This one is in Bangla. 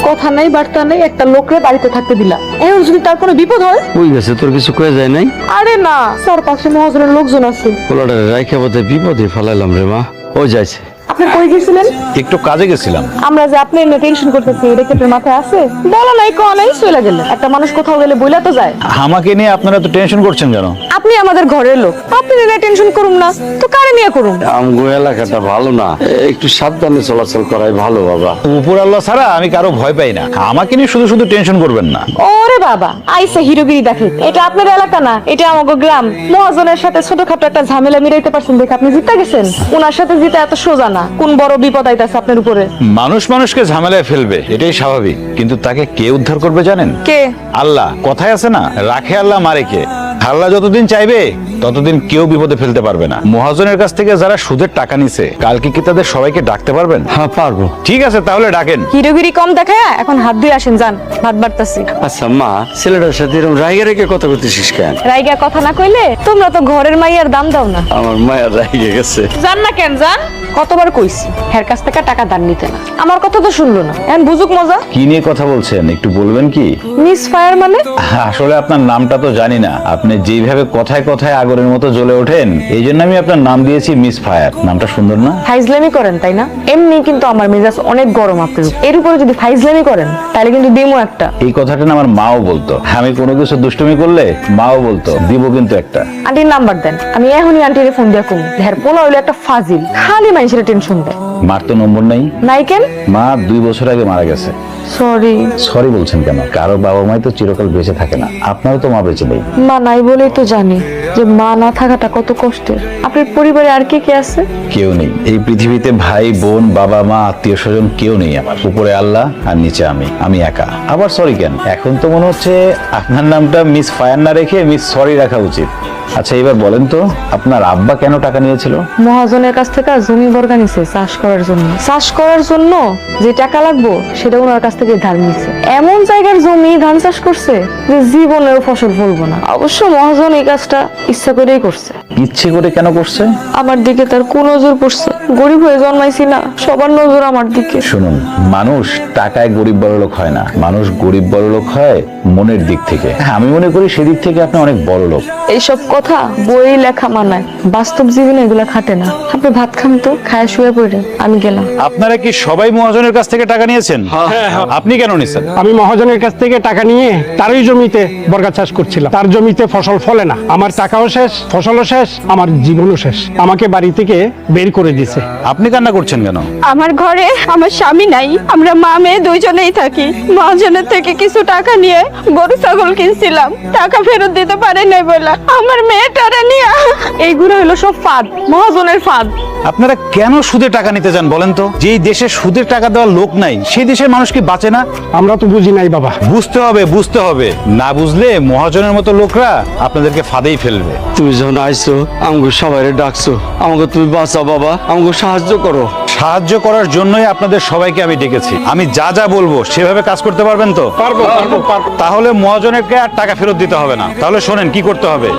কথা নাই বার্তা নাই, একটা লোকরে বাড়িতে থাকতে দিলা। এখন যদি তার কোনো বিপদ হয়? ওই গেছে, তোর কিছু কয়ে যায় নাই? আরে না, চারপাশে মহাজনের লোকজন আছে। পোলাটারে রাইখা বোধহয় বিপদে ফেলাইলাম রে মা। ও যাইছে। আপনি কই গেছিলেন? একটু কাজে গেছিলাম। আমরা যে আপনি এমনি টেনশন করতেছি, এটা কি আপনার মাথায় আছে? বলো নাই, ক নাই, চলে গেলে। একটা মানুষ কোথাও গেলে বইলা তো যায়। আমাকে নিয়ে আপনারা তো টেনশন করছেন কেন? আপনি আমাদের ঘরের লোক, আপনি নিয়ে টেনশন করুন না তো কারে নিয়ে করুন? আমগো এলাকাটা ভালো না, একটু সাবধানে চলাচল করাই ভালো বাবা। উপর আল্লাহ ছাড়া আমি কারো ভয় পাই না। আমাকে নিয়ে শুধু শুধু টেনশন করবেন না। ওরে বাবা, আইসা হিরোগিরি দেখে। এটা আপনার এলাকা না, এটা আমাগো গ্রাম। মহাজনের সাথে ছোটখাটো একটা ঝামেলা মিলাইতে পারছেন দেখে আপনি জিতে গেছেন। ওনার সাথে জিতে এত সোজা না। কোন বড় বিপদ আইতাছে আপনার উপরে? মানুষ মানুষকে ঝামেলায় ফেলবে, এটাই স্বাভাবিক, কিন্তু তাকে কে উদ্ধার করবে জানেন? কে? আল্লাহ। কথায় আছে না, রাখে আল্লাহ মারে কে। আল্লাহ যতদিন চাইবে ততদিন কেউ বিপদে ফেলতে পারবে না। মহাজনের কাছ থেকে যারা সুদের টাকা নিছে, কালকে কি তাদের সবাইকে ডাকতে পারবেন? হ্যাঁ পারবো। ঠিক আছে, তাহলে ডাকেন। হিরোগিরি কম দেখায় এখন হাত ধুয়ে আসেন, যান, ভাত বাড়তাছি। আচ্ছা মা, ছেলেটার সাথে এরকম রাইগে রেখে কথা করতেছিস কেন? রাইগা কথা না কইলে তোমরা তো ঘরের মাইয়ার দাম দাও না। আমার মায়ের রাইগে গেছে। যান না কেন, যান। কতবার কইছি হের কাছ থেকে টাকা ধার নিতে না, আমার কথা তো শুনলো না। এখন বুঝুক মজা। কি নিয়ে কথা বলছেন একটু বলবেন কি? মিস ফায়ার মানে? আসলে আপনার নামটা তো জানি না। আপনি যেইভাবে কথায় কথায় আগরের মতো জ্বলে ওঠেন, এই জন্য আমি আপনার নাম দিয়েছি মিস ফায়ার। নামটা সুন্দর না? ফাইজলামি করেন তাই না? এমনি কিন্তু আমার মেজাজ অনেক গরম আপনার উপর। এর উপরে যদি ফাইজলামি করেন তাহলে কিন্তু দিমু একটা। এই কথাটা না আমার মাও বলতো। আমি কোনো কিছু দুষ্টুমি করলে মাও বলতো দিব কিন্তু একটা। আন্টির নাম্বার দেন, আমি এখনই আন্টিরে ফোন দিয়া কম। হের পোলা হইলো একটা ফাজিল, খালি মানুষের টেনশন দেয়। মার তো নম্বর নাই। নাই কেন? মা 2 বছর আগে মারা গেছে। সরি। সরি বলছেন কেন? কারো বাবা মাই তো চিরকাল বেঁচে থাকে না, আপনারও তো মা বেঁচে নেই। মা নাই বলেই তো জানি যে মা না থাকাটা কত কষ্টের। আপনার পরিবারে আর কে কে আছে? কেউ নেই এই পৃথিবীতে। ভাই বোন বাবা মা আত্মীয় স্বজন কেউ নেই আমার। উপরে আল্লাহ আর নিচে আমি একা। আবার সরি কেন? এখন তো মনে হচ্ছে আপনার নামটা মিস ফায়ার না রেখে মিস সরি রাখা উচিত। আচ্ছা এবার বলেন তো, আপনার আব্বা কেন টাকা নিয়েছিল? মহাজনের কাছ থেকে জমি বর্গা নিছে চাষ করার জন্য। চাষ করার জন্য যে টাকা লাগবো সেটা ওনার কাছ থেকে ধার নিছে। এমন জায়গার জমি ধান চাষ করছে যে জীবনেও ফসল ফলবো না। অবশ্য মহাজন এই কাজটা ইচ্ছা করেই করছে। ইচ্ছে করে কেন করছে? আমার দিকে তার কোন নজর পড়ছে? গরিব হয়ে জন্মাইছি না, সবার নজর আমার দিকে। শুনুন, মানুষ টাকায় গরিব বড়লোক হয় না, মানুষ গরিব বড়লোক হয় মনের দিক থেকে। হ্যাঁ, আমি মনে করি সেদিক থেকে আপনি অনেক বড় লোক। এইসব কথা বই লেখা মানায়, বাস্তব জীবনে এগুলা খাটে না। আপনি ভাত খান তো, খায় শুয়ে পড়ে, আমি গেলাম। আপনারা কি সবাই মহাজনের কাছ থেকে টাকা নিয়েছেন? আপনি কেন নিছেন? আমি মহাজনের কাছ থেকে টাকা নিয়ে তারই জমিতে বর্গা চাষ করছিলাম। তার জমিতে ফসল ফলে না, আমার টাকাও শেষ, ফসলও শেষ, আমার জীবনও শেষ। আমাকে বাড়ি থেকে বের করে দিয়েছে। আপনি কান্না করছেন কেন? আমার ঘরে আমার স্বামী নাই, আমরা মা মেয়ে দুইজনেই থাকি। মহাজনের থেকে কিছু টাকা নিয়ে গরু ছাগল কিনছিলাম, টাকা ফেরত দিতে পারে নাই বলে আমার মেয়েটারে নিয়ে। এইগুলো হলো সব ফাঁদ, মহাজনের ফাঁদ। আপনারা কেন সুদে টাকা নিতে যান বলেন তো? যেই দেশে সুদের টাকা দেওয়ার লোক নাই, সেই দেশের মানুষ কি বাঁচে না? আমরা তো বুঝি নাই বাবা। বুঝতে হবে, বুঝতে হবে। না বুঝলে মহাজনের মতো লোকরা আপনাদেরকে ফাঁদেই ফেলবে। তুমি যখন আইছো আমাকে সবাই ডাকছো, আমাকে তুমি বাঁচাও বাবা, আমাকে সাহায্য করো। সাহায্য করার জন্যই আপনাদের সবাইকে আমি ডেকেছি। আমি যা যা বলবো সেভাবে কাজ করতে পারবেন তো? পারবো। তাহলে মহাজনেরকে আর টাকা ফেরত দিতে হবে না। তাহলে শোনেন কি করতে হবে।